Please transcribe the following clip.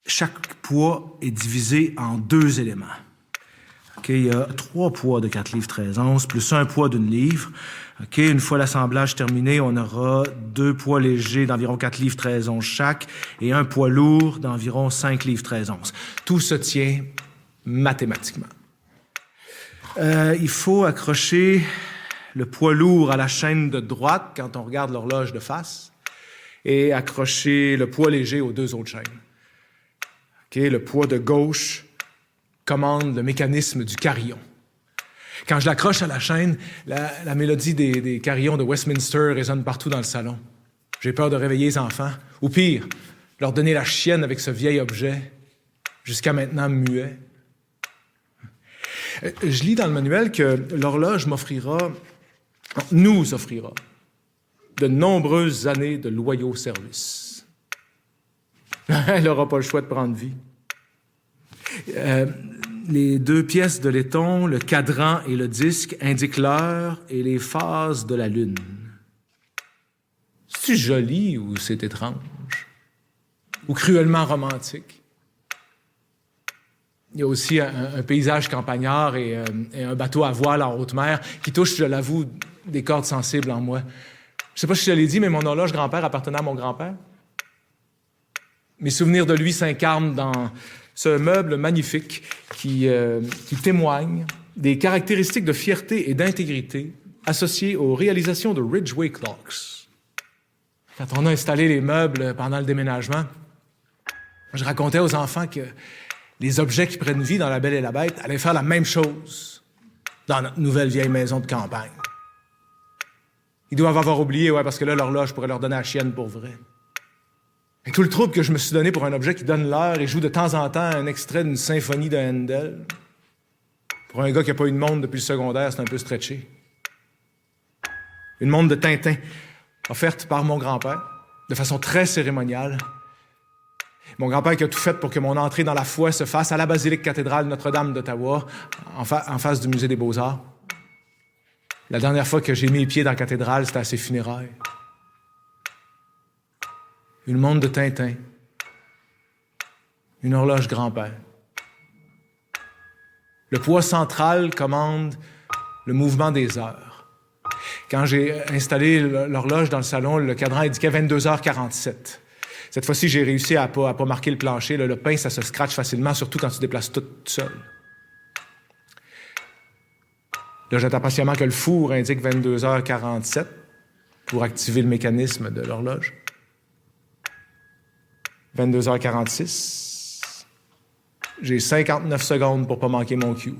chaque poids est divisé en 2 éléments. Okay, il y a 3 poids de 4 livres 13 onces, plus un poids d'1 livre. Okay, une fois l'assemblage terminé, on aura 2 poids légers d'environ 4 livres 13 onces chaque et un poids lourd d'environ 5 livres 13 onces. Tout se tient mathématiquement. Il faut accrocher le poids lourd à la chaîne de droite quand on regarde l'horloge de face et accrocher le poids léger aux 2 autres chaînes. Okay, le poids de gauche commande le mécanisme du carillon. Quand je l'accroche à la chaîne, la mélodie des carillons de Westminster résonne partout dans le salon. J'ai peur de réveiller les enfants, ou pire, leur donner la chienne avec ce vieil objet, jusqu'à maintenant muet. Je lis dans le manuel que l'horloge nous offrira de nombreuses années de loyaux services. Elle n'aura pas le choix de prendre vie. Les 2 pièces de laiton, le cadran et le disque indiquent l'heure et les phases de la lune. C'est joli ou c'est étrange? Ou cruellement romantique? Il y a aussi un paysage campagnard et un bateau à voile en haute mer qui touche, je l'avoue, des cordes sensibles en moi. Je ne sais pas si je te l'ai dit, mais mon horloge grand-père appartenait à mon grand-père. Mes souvenirs de lui s'incarnent dans ce meuble magnifique qui témoigne des caractéristiques de fierté et d'intégrité associées aux réalisations de Ridgway Clocks. Quand on a installé les meubles pendant le déménagement, je racontais aux enfants que les objets qui prennent vie dans La Belle et la Bête allaient faire la même chose dans notre nouvelle vieille maison de campagne. Ils doivent avoir oublié, parce que là, l'horloge pourrait leur donner la chienne pour vrai. Et tout le trouble que je me suis donné pour un objet qui donne l'heure et joue de temps en temps un extrait d'une symphonie de Handel. Pour un gars qui n'a pas eu de montre depuis le secondaire, c'est un peu stretché. Une montre de Tintin, offerte par mon grand-père, de façon très cérémoniale. Mon grand-père qui a tout fait pour que mon entrée dans la foi se fasse à la basilique cathédrale Notre-Dame d'Ottawa, en face du musée des Beaux-Arts. La dernière fois que j'ai mis les pieds dans la cathédrale, c'était à ses funérailles. Une montre de Tintin. Une horloge grand-père. Le poids central commande le mouvement des heures. Quand j'ai installé l'horloge dans le salon, le cadran indiquait 22h47. Cette fois-ci, j'ai réussi à pas marquer le plancher. Le pain, ça se scratche facilement, surtout quand tu déplaces tout seul. Là, j'attends patiemment que le four indique 22h47 pour activer le mécanisme de l'horloge. 22h46. J'ai 59 secondes pour pas manquer mon cue.